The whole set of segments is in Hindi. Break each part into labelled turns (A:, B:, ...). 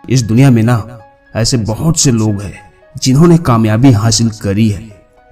A: इस दुनिया में ना ऐसे बहुत से लोग हैं जिन्होंने कामयाबी हासिल करी है।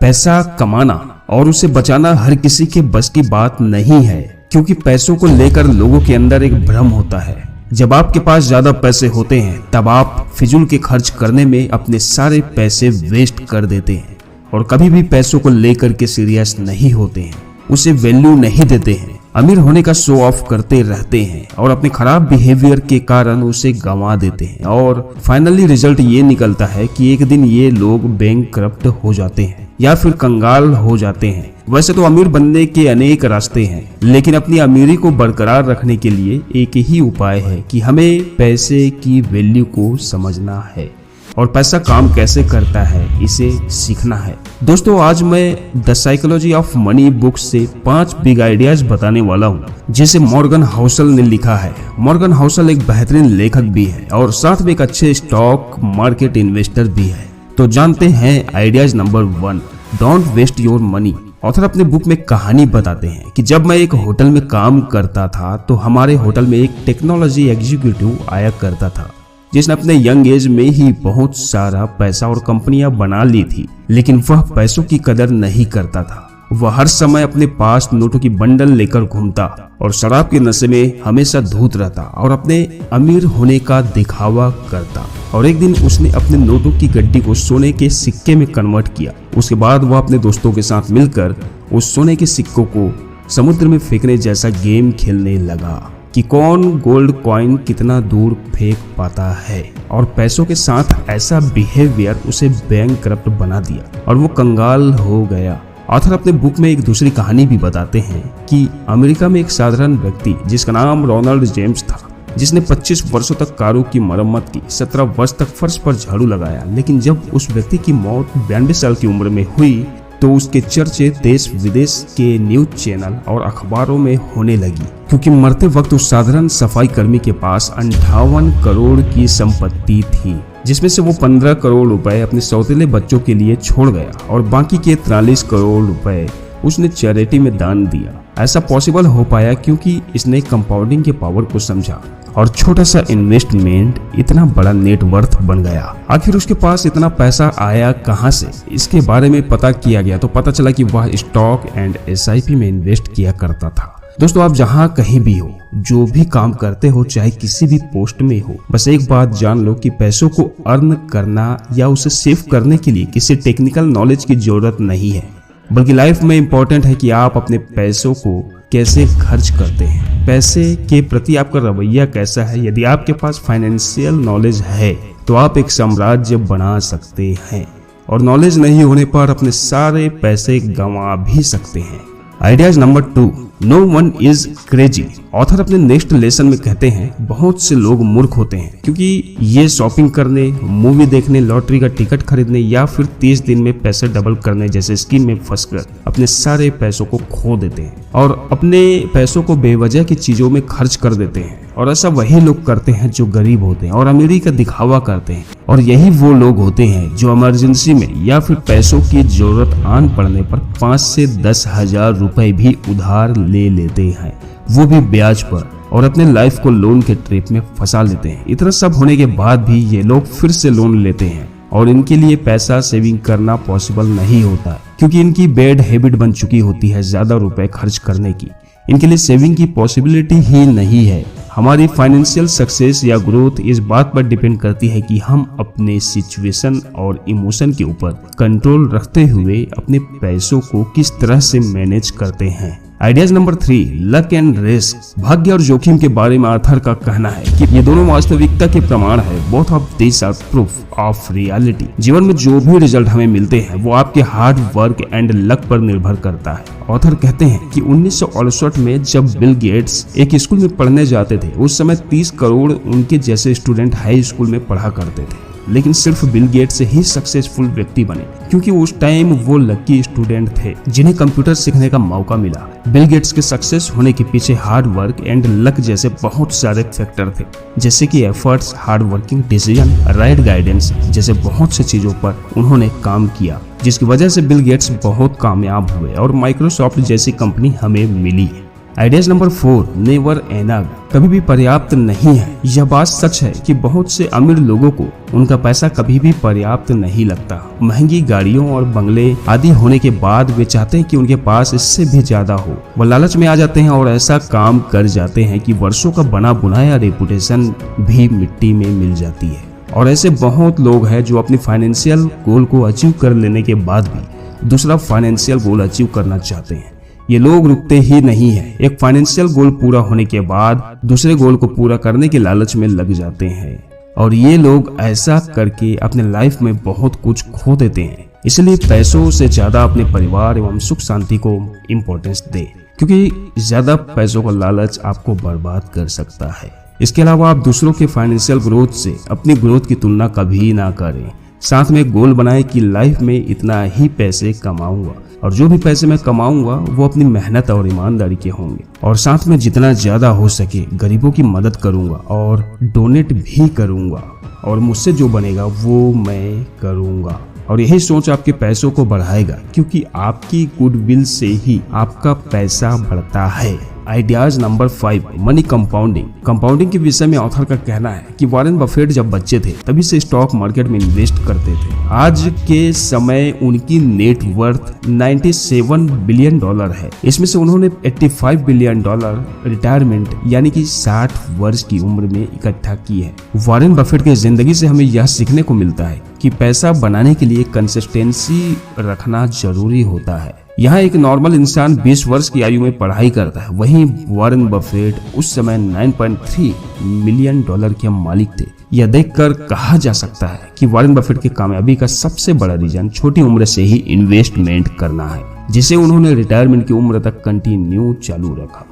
A: पैसा कमाना और उसे बचाना हर किसी के बस की बात नहीं है, क्योंकि पैसों को लेकर लोगों के अंदर एक भ्रम होता है। जब आपके पास ज्यादा पैसे होते हैं तब आप फिजूल के खर्च करने में अपने सारे पैसे वेस्ट कर देते हैं और कभी भी पैसों को लेकर के सीरियस नहीं होते हैं, उसे वैल्यू नहीं देते हैं। अमीर होने का शो ऑफ करते रहते हैं और अपने खराब बिहेवियर के कारण उसे गंवा देते हैं और फाइनली रिजल्ट ये निकलता है कि एक दिन ये लोग बैंकक्रप्ट हो जाते हैं या फिर कंगाल हो जाते हैं। वैसे तो अमीर बनने के अनेक रास्ते हैं, लेकिन अपनी अमीरी को बरकरार रखने के लिए एक ही उपाय है कि हमें पैसे की वैल्यू को समझना है और पैसा काम कैसे करता है इसे सीखना है। दोस्तों, आज मैं the psychology of money book से 5 बिग आइडियाज बताने वाला हूँ, जिसे मॉर्गन हाउसल ने लिखा है। मॉर्गन हाउसल एक बेहतरीन लेखक भी है और साथ में एक अच्छे स्टॉक मार्केट इन्वेस्टर भी है। तो जानते हैं ideas number 1, don't waste your money. Author अपने बुक में कहानी बताते हैं कि जब मैं एक होटल में काम करता था तो हमारे होटल में एक टेक्नोलॉजी एग्जीक्यूटिव आया करता था जिसने अपने यंग एज में ही बहुत सारा पैसा और कंपनियां बना ली थी, लेकिन वह पैसों की कदर नहीं करता था। वह हर समय अपने पास नोटों की बंडल लेकर घूमता और शराब के नशे में हमेशा धूत रहता और अपने अमीर होने का दिखावा करता। और एक दिन उसने अपने नोटों की गड्डी को सोने के सिक्के में कन्वर्ट किया। उसके बाद वह अपने दोस्तों के साथ मिलकर उस सोने के सिक्कों को समुद्र में फेंकने जैसा गेम खेलने लगा कि कौन गोल्ड कॉइन कितना दूर फेंक पाता है। और पैसों के साथ ऐसा बिहेवियर उसे बैंकक्रप्ट बना दिया और वो कंगाल हो गया। ऑथर अपने बुक में एक दूसरी कहानी भी बताते हैं कि अमेरिका में एक साधारण व्यक्ति जिसका नाम रोनाल्ड जेम्स था, जिसने 25 वर्षों तक कारों की मरम्मत की, 17 वर्ष तक फर्श पर झाड़ू लगाया। लेकिन जब उस व्यक्ति की मौत 92 साल की उम्र में हुई तो उसके चर्चे देश विदेश के न्यूज चैनल और अखबारों में होने लगी, क्योंकि मरते वक्त उस साधारण सफाई कर्मी के पास 58 करोड़ की संपत्ति थी, जिसमें से वो 15 करोड़ रुपए अपने सौतेले बच्चों के लिए छोड़ गया और बाकी के 43 करोड़ रुपए उसने चैरिटी में दान दिया। ऐसा पॉसिबल हो पाया क्योंकि इसने कंपाउंडिंग के पावर को समझा और छोटा सा इन्वेस्टमेंट इतना बड़ा नेटवर्थ बन गया। आखिर उसके पास इतना पैसा आया कहां से, इसके बारे में पता किया गया तो पता चला कि वह स्टॉक एंड SIP में इन्वेस्ट किया करता था। दोस्तों, आप जहां कहीं भी हो, जो भी काम करते हो, चाहे किसी भी पोस्ट में हो, बस एक बात जान लो कि पैसों को अर्न करना या उसे सेव करने के लिए किसी टेक्निकल नॉलेज की जरूरत नहीं है, बल्कि लाइफ में इम्पोर्टेंट है कि आप अपने पैसों को कैसे खर्च करते हैं, पैसे के प्रति आपका रवैया कैसा है। यदि आपके पास फाइनेंशियल नॉलेज है तो आप एक साम्राज्य बना सकते हैं और नॉलेज नहीं होने पर अपने सारे पैसे गंवा भी सकते हैं। Ideas number 2, no one is crazy. Author अपने नेक्स्ट लेसन में कहते हैं बहुत से लोग मूर्ख होते हैं क्योंकि ये शॉपिंग करने, मूवी देखने, लॉटरी का टिकट खरीदने या फिर 30 दिन में पैसे डबल करने जैसे स्कीम में फंसकर अपने सारे पैसों को खो देते हैं और अपने पैसों को बेवजह की चीजों में खर्च कर देते हैं। और ऐसा वही लोग करते हैं जो गरीब होते हैं और अमीरी का दिखावा करते हैं। और यही वो लोग होते हैं जो इमरजेंसी में या फिर पैसों की जरूरत आन पड़ने पर 5 से 10 हजार रुपए भी उधार ले लेते हैं, वो भी ब्याज पर, और अपने लाइफ को लोन के ट्रैप में फंसा लेते हैं। इतना सब होने के बाद भी ये लोग फिर से लोन लेते हैं और इनके लिए पैसा सेविंग करना पॉसिबल नहीं होता, क्योंकि इनकी बैड हैबिट बन चुकी होती है ज्यादा रुपए खर्च करने की। इनके लिए सेविंग की पॉसिबिलिटी ही नहीं है। हमारी फाइनेंशियल सक्सेस या ग्रोथ इस बात पर डिपेंड करती है कि हम अपने सिचुएशन और इमोशन के ऊपर कंट्रोल रखते हुए अपने पैसों को किस तरह से मैनेज करते हैं। Ideas number 3, luck and risk. भाग्य और जोखिम के बारे में ऑथर का कहना है कि ये दोनों वास्तविकता के प्रमाण है। Both of this are proof of reality. जीवन में जो भी रिजल्ट हमें मिलते हैं वो आपके हार्ड वर्क एंड लक पर निर्भर करता है। ऑथर कहते हैं कि 1968 में जब बिल गेट्स एक स्कूल में पढ़ने जाते थे, उस समय 30 करोड़ उनके जैसे स्टूडेंट हाई स्कूल में पढ़ा करते थे, लेकिन सिर्फ बिल गेट्स से ही सक्सेसफुल व्यक्ति बने क्योंकि उस टाइम वो लकी स्टूडेंट थे जिन्हें कंप्यूटर सीखने का मौका मिला। बिल गेट्स के सक्सेस होने के पीछे हार्ड वर्क एंड लक जैसे बहुत सारे फैक्टर थे, जैसे कि efforts, hard working, decision, right guidance जैसे बहुत सी चीजों पर उन्होंने काम किया, जिसकी वजह से बिल गेट्स बहुत कामयाब हुए और माइक्रोसॉफ्ट जैसी कंपनी हमें मिली। आइडियाज नंबर 4, नेवर एनफ, कभी भी पर्याप्त नहीं है। यह बात सच है कि बहुत से अमीर लोगों को उनका पैसा कभी भी पर्याप्त नहीं लगता। महंगी गाड़ियों और बंगले आदि होने के बाद वे चाहते हैं कि उनके पास इससे भी ज्यादा हो। वो लालच में आ जाते हैं और ऐसा काम कर जाते हैं कि वर्षों का बना बुनाया रेपुटेशन भी मिट्टी में मिल जाती है। और ऐसे बहुत लोग हैं जो अपनी फाइनेंशियल गोल को अचीव कर लेने के बाद भी दूसरा फाइनेंशियल गोल अचीव करना चाहते हैं। ये लोग रुकते ही नहीं है, एक फाइनेंशियल गोल पूरा होने के बाद दूसरे गोल को पूरा करने के लालच में लग जाते हैं। और ये लोग ऐसा करके अपने लाइफ में बहुत कुछ खो देते हैं। इसलिए पैसों से ज्यादा अपने परिवार एवं सुख शांति को इम्पोर्टेंस दे, क्योंकि ज्यादा पैसों का लालच आपको बर्बाद कर सकता है। इसके अलावा आप दूसरों के फाइनेंशियल ग्रोथ से अपनी ग्रोथ की तुलना कभी ना करें। साथ में गोल बनाए कि लाइफ में इतना ही पैसे कमाऊंगा और जो भी पैसे मैं कमाऊंगा वो अपनी मेहनत और ईमानदारी के होंगे। और साथ में जितना ज्यादा हो सके गरीबों की मदद करूंगा और डोनेट भी करूंगा और मुझसे जो बनेगा वो मैं करूंगा। और यही सोच आपके पैसों को बढ़ाएगा, क्योंकि आपकी गुडविल से ही आपका पैसा बढ़ता है। Ideas number 5, money compounding. Compounding के विषय में ऑथर का कहना है कि वॉरेन बफेट जब बच्चे थे तभी से स्टॉक मार्केट में इन्वेस्ट करते थे। आज के समय उनकी नेट वर्थ 97 बिलियन डॉलर है। इसमें से उन्होंने 85 बिलियन डॉलर रिटायरमेंट यानी कि 60 वर्ष की उम्र में इकट्ठा की है। वॉरेन बफेट की जिंदगी से हमें यह सीखने को मिलता है कि पैसा बनाने के लिए कंसिस्टेंसी रखना जरूरी होता है। यहाँ एक नॉर्मल इंसान 20 वर्ष की आयु में पढ़ाई करता है, वहीं वॉरेन बफेट उस समय 9.3 मिलियन डॉलर के मालिक थे। यह देखकर कहा जा सकता है कि वॉरेन बफेट की कामयाबी का सबसे बड़ा रीजन छोटी उम्र से ही इन्वेस्टमेंट करना है, जिसे उन्होंने रिटायरमेंट की उम्र तक कंटिन्यू चालू रखा।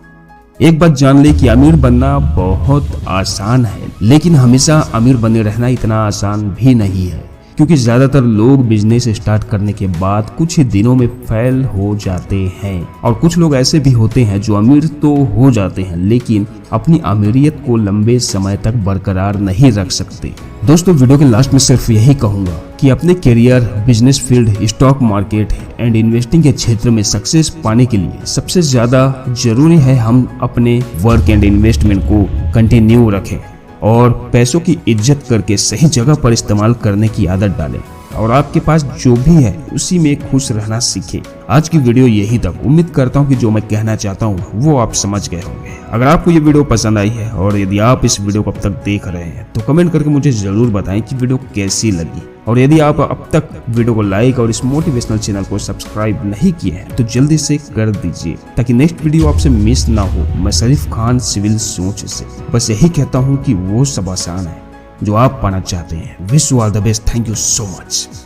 A: एक बात जान ले कि अमीर बनना बहुत आसान है, लेकिन हमेशा अमीर बने रहना इतना आसान भी नहीं है, क्योंकि ज्यादातर लोग बिजनेस स्टार्ट करने के बाद कुछ ही दिनों में फेल हो जाते हैं। और कुछ लोग ऐसे भी होते हैं जो अमीर तो हो जाते हैं लेकिन अपनी अमीरियत को लंबे समय तक बरकरार नहीं रख सकते। दोस्तों, वीडियो के लास्ट में सिर्फ यही कहूंगा कि अपने career, business field, stock market and investing के क्षेत्र में सक्सेस पाने के लिए सबसे ज्यादा जरूरी है हम अपने वर्क एंड इन्वेस्टमेंट को कंटिन्यू रखें और पैसों की इज्जत करके सही जगह पर इस्तेमाल करने की आदत डालें और आपके पास जो भी है उसी में खुश रहना सीखें। आज की वीडियो यही तक। उम्मीद करता हूँ कि जो मैं कहना चाहता हूँ वो आप समझ गए होंगे। अगर आपको ये वीडियो पसंद आई है और यदि आप इस वीडियो को अब तक देख रहे हैं तो कमेंट करके मुझे जरूर बताएं कि वीडियो कैसी लगी। और यदि आप अब तक वीडियो को लाइक और इस मोटिवेशनल चैनल को सब्सक्राइब नहीं किए हैं तो जल्दी से कर दीजिए, ताकि नेक्स्ट वीडियो आपसे मिस ना हो। मैं शरीफ खान सिविल सोच से बस यही कहता हूँ कि वो सब आसान है जो आप पाना चाहते हैं। Wish you all the best. Thank you so much.